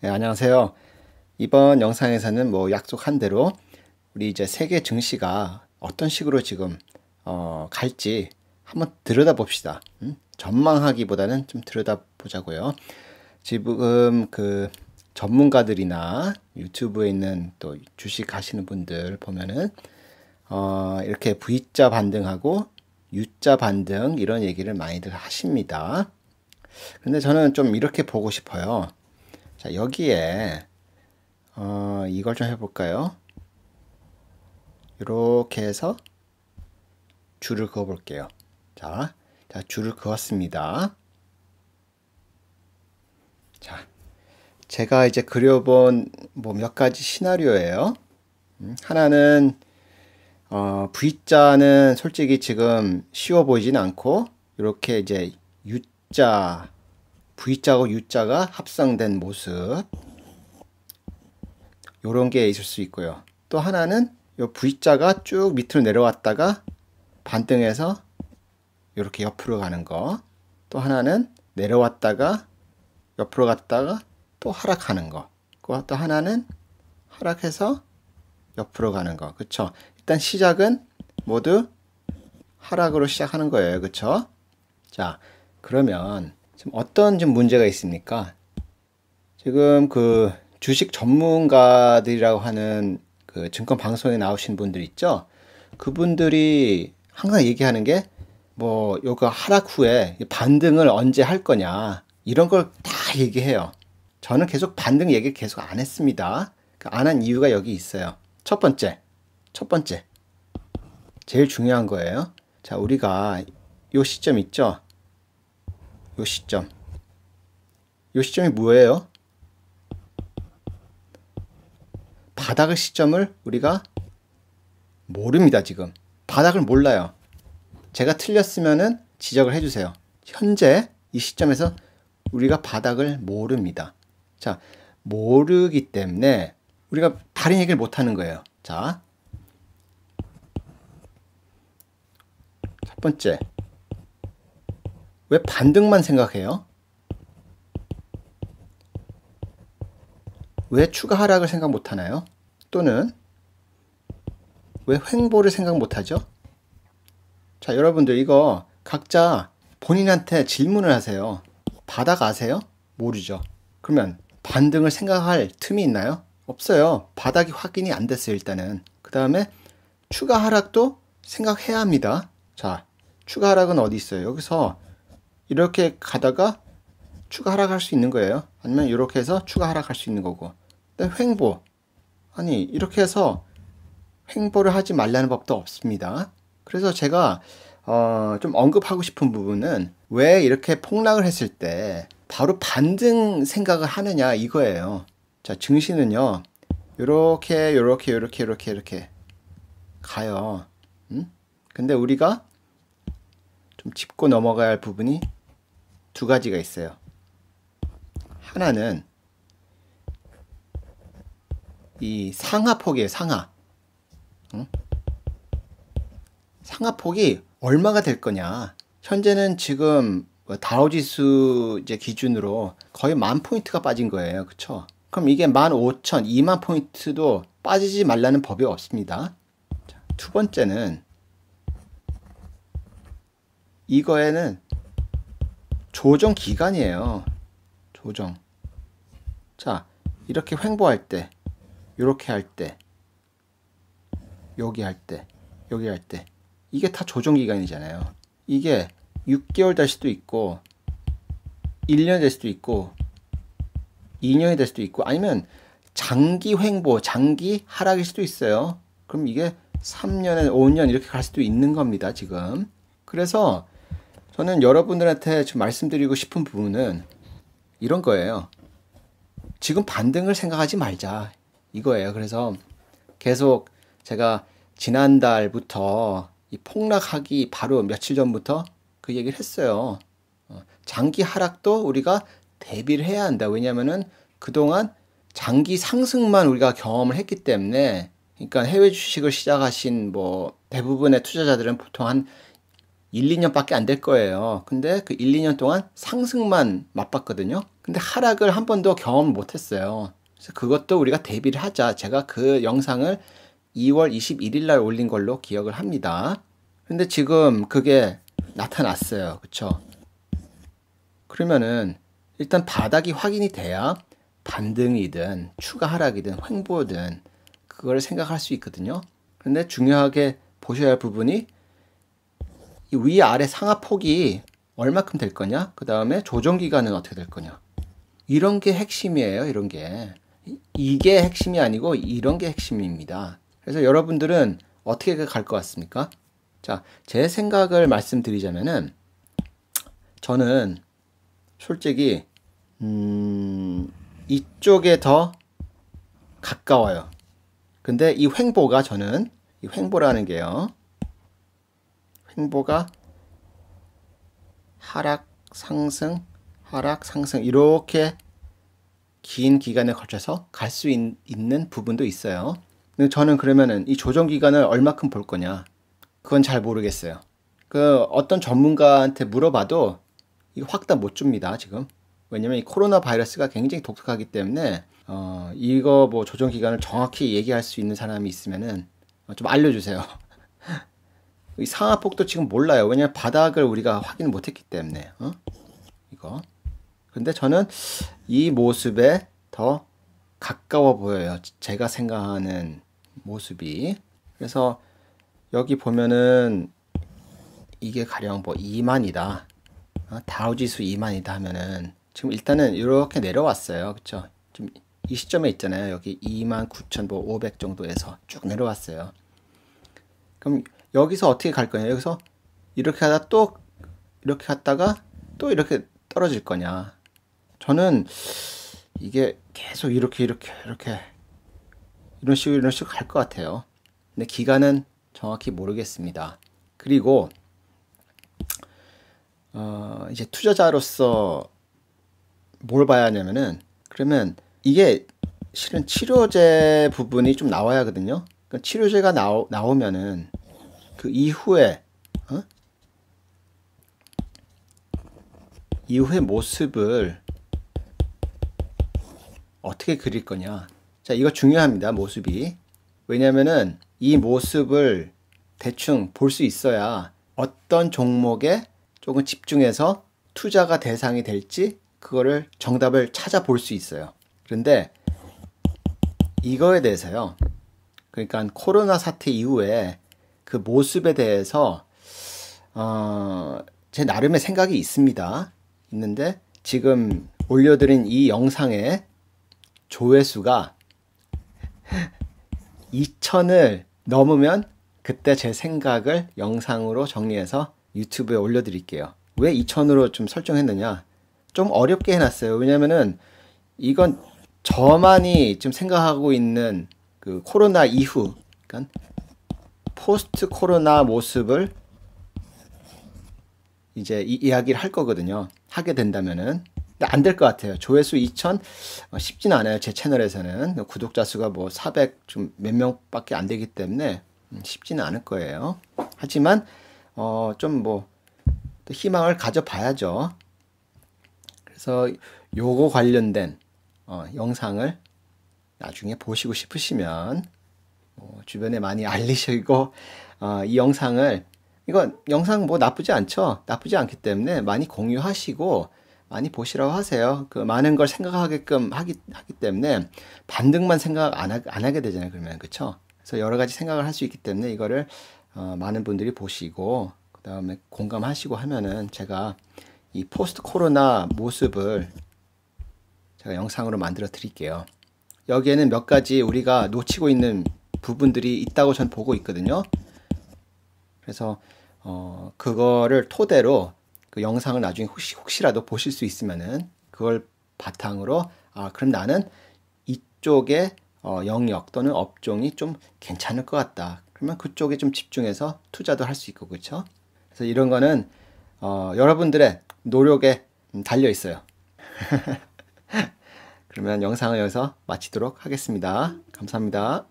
네, 안녕하세요. 이번 영상에서는 약속한 대로 우리 이제 세계 증시가 어떤 식으로 지금 갈지 한번 들여다봅시다. 전망하기보다는 좀 들여다보자고요. 지금 그 전문가들이나 유튜브에 있는 또 주식 하시는 분들 보면은 이렇게 V자 반등하고 U자 반등 이런 얘기를 많이들 하십니다. 근데 저는 좀 이렇게 보고 싶어요. 자, 여기에 이걸 좀 해볼까요? 이렇게 해서 줄을 그어 볼게요. 자, 줄을 그었습니다. 자, 제가 이제 그려본 몇 가지 시나리오예요. 하나는 V자는 솔직히 지금 쉬워 보이진 않고 이렇게 이제 U자, V자하고 U자가 합성된 모습 요런 게 있을 수 있고요. 또 하나는 요 V자가 쭉 밑으로 내려왔다가 반등해서 이렇게 옆으로 가는 거. 또 하나는 내려왔다가 옆으로 갔다가 또 하락하는 거. 또 하나는 하락해서 옆으로 가는 거. 그쵸? 일단 시작은 모두 하락으로 시작하는 거예요. 그쵸? 자, 그러면 지금 어떤 좀 문제가 있습니까? 지금 그 주식 전문가들이라고 하는 그 증권 방송에 나오신 분들 있죠? 그분들이 항상 얘기하는 게 요거 하락 후에 반등을 언제 할 거냐 이런 걸 다 얘기해요. 저는 계속 반등 얘기를 계속 안 했습니다. 안 한 이유가 여기 있어요. 첫 번째 제일 중요한 거예요. 자, 우리가 요 시점 있죠? 요 시점이 뭐예요? 바닥의 시점을 우리가 모릅니다. 지금 바닥을 몰라요. 제가 틀렸으면은 지적을 해주세요. 현재 이 시점에서 우리가 바닥을 모릅니다. 자, 모르기 때문에 우리가 다른 얘기를 못하는 거예요. 자, 첫 번째, 왜 반등만 생각해요? 왜 추가 하락을 생각 못하나요? 또는 왜 횡보를 생각 못하죠? 자, 여러분들 이거 각자 본인한테 질문을 하세요. 바닥 아세요? 모르죠. 그러면 반등을 생각할 틈이 있나요? 없어요. 바닥이 확인이 안 됐어요, 일단은. 그 다음에 추가 하락도 생각해야 합니다. 자, 추가 하락은 어디 있어요? 여기서 이렇게 가다가 추가 하락할 수 있는 거예요. 아니면 이렇게 해서 추가 하락할 수 있는 거고. 근데 횡보. 아니, 이렇게 해서 횡보를 하지 말라는 법도 없습니다. 그래서 제가 좀 언급하고 싶은 부분은 왜 이렇게 폭락을 했을 때 바로 반등 생각을 하느냐 이거예요. 자, 증시는요. 요렇게 가요. 근데 우리가 좀 짚고 넘어가야 할 부분이 두 가지가 있어요. 하나는 이 상하폭이에요. 상하폭이 얼마가 될 거냐. 현재는 지금 다우지수 이제 기준으로 거의 10,000포인트가 빠진 거예요. 그쵸? 그럼 이게 15,000, 20,000포인트도 빠지지 말라는 법이 없습니다. 자, 두 번째는 이거에는 조정 기간이에요. 조정. 자, 이렇게 횡보할 때, 이렇게 할 때, 여기 할 때, 여기 할 때, 이게 다 조정 기간이잖아요. 이게 6개월 될 수도 있고 1년 될 수도 있고 2년이 될 수도 있고 아니면 장기 횡보, 장기 하락일 수도 있어요. 그럼 이게 3년에 5년 이렇게 갈 수도 있는 겁니다, 지금. 그래서 저는 여러분들한테 좀 말씀드리고 싶은 부분은 이런 거예요. 지금 반등을 생각하지 말자. 이거예요. 그래서 계속 제가 지난달부터 이 폭락하기 바로 며칠 전부터 그 얘기를 했어요. 장기 하락도 우리가 대비를 해야 한다. 왜냐면은 그동안 장기 상승만 우리가 경험을 했기 때문에, 그러니까 해외 주식을 시작하신 대부분의 투자자들은 보통 한 1, 2년밖에 안 될 거예요. 근데 그 1, 2년 동안 상승만 맛봤거든요. 근데 하락을 한 번도 경험 못 했어요. 그래서 그것도 우리가 대비를 하자. 제가 그 영상을 2월 21일 날 올린 걸로 기억을 합니다. 근데 지금 그게 나타났어요. 그쵸? 그러면은 일단 바닥이 확인이 돼야 반등이든 추가 하락이든 횡보든 그걸 생각할 수 있거든요. 근데 중요하게 보셔야 할 부분이 이 위아래 상하폭이 얼마큼 될 거냐, 그 다음에 조정기간은 어떻게 될 거냐, 이런 게 핵심이에요. 이런 게 이게 핵심이 아니고 이런 게 핵심입니다. 그래서 여러분들은 어떻게 갈 것 같습니까? 자, 제 생각을 말씀드리자면은 저는 솔직히 이쪽에 더 가까워요. 근데 이 횡보가 저는 이 횡보라는 게요, 횡보가 하락 상승 하락 상승 이렇게 긴 기간에 걸쳐서 갈 수 있는 부분도 있어요. 근데 저는 그러면은 이 조정 기간을 얼마큼 볼 거냐, 그건 잘 모르겠어요. 그 어떤 전문가한테 물어봐도 이거 확 다 못 줍니다 지금. 왜냐면 이 코로나 바이러스가 굉장히 독특하기 때문에 이거 뭐 조정 기간을 정확히 얘기할 수 있는 사람이 있으면은 좀 알려주세요. 이 상하폭도 지금 몰라요. 왜냐면 바닥을 우리가 확인 못했기 때문에. 이거. 근데 저는 이 모습에 더 가까워 보여요. 제가 생각하는 모습이. 그래서 여기 보면은 이게 가령 뭐 2만이다. 다우지수 2만이다 하면은 지금 일단은 이렇게 내려왔어요. 그쵸? 지금 이 시점에 있잖아요. 여기 29,500 정도에서 쭉 내려왔어요. 그럼 여기서 어떻게 갈 거냐? 여기서 이렇게 하다 또 이렇게 갔다가 또 이렇게 떨어질 거냐? 저는 이게 계속 이렇게 이런 식으로 갈 것 같아요. 근데 기간은 정확히 모르겠습니다. 그리고 이제 투자자로서 뭘 봐야 하냐면은, 그러면 이게 실은 치료제 부분이 좀 나와야 하거든요. 그러니까 치료제가 나오면은 그 이후에 이후의 모습을 어떻게 그릴 거냐. 자, 이거 중요합니다. 모습이. 왜냐면은 이 모습을 대충 볼 수 있어야 어떤 종목에 조금 집중해서 투자가 대상이 될지 그거를 정답을 찾아볼 수 있어요. 그런데 이거에 대해서요, 그러니까 코로나 사태 이후에 그 모습에 대해서 제 나름의 생각이 있습니다. 있는데 지금 올려드린 이 영상의 조회수가 2,000을 넘으면 그때 제 생각을 영상으로 정리해서 유튜브에 올려드릴게요. 왜 2,000으로 좀 설정했느냐? 좀 어렵게 해놨어요. 왜냐면은 이건 저만이 지금 생각하고 있는 그 코로나 이후, 그러니까 포스트 코로나 모습을 이제 이야기를 할 거거든요. 하게 된다면은. 근데 안 될 것 같아요. 조회수 2,000 쉽지는 않아요. 제 채널에서는 구독자 수가 뭐 400 좀 몇 명밖에 안 되기 때문에 쉽지는 않을 거예요. 하지만 좀 뭐 또 희망을 가져봐야죠. 그래서 요거 관련된 영상을 나중에 보시고 싶으시면 주변에 많이 알리시고 이 영상을, 이거 영상 뭐 나쁘지 않죠? 나쁘지 않기 때문에 많이 공유하시고 많이 보시라고 하세요. 그 많은 걸 생각하게끔 하기 때문에 반등만 생각 안 하게 되잖아요. 그러면. 그쵸? 그래서 여러 가지 생각을 할 수 있기 때문에 이거를 많은 분들이 보시고 그 다음에 공감하시고 하면은 제가 이 포스트 코로나 모습을 제가 영상으로 만들어 드릴게요. 여기에는 몇 가지 우리가 놓치고 있는 부분들이 있다고 전 보고 있거든요. 그래서 그거를 토대로 그 영상을 나중에 혹시라도 보실 수 있으면은 그걸 바탕으로 그럼 나는 이쪽의 영역 또는 업종이 좀 괜찮을 것 같다. 그러면 그쪽에 좀 집중해서 투자도 할 수 있고, 그렇죠? 그래서 이런 거는 여러분들의 노력에 달려 있어요. 그러면 영상을 여기서 마치도록 하겠습니다. 감사합니다.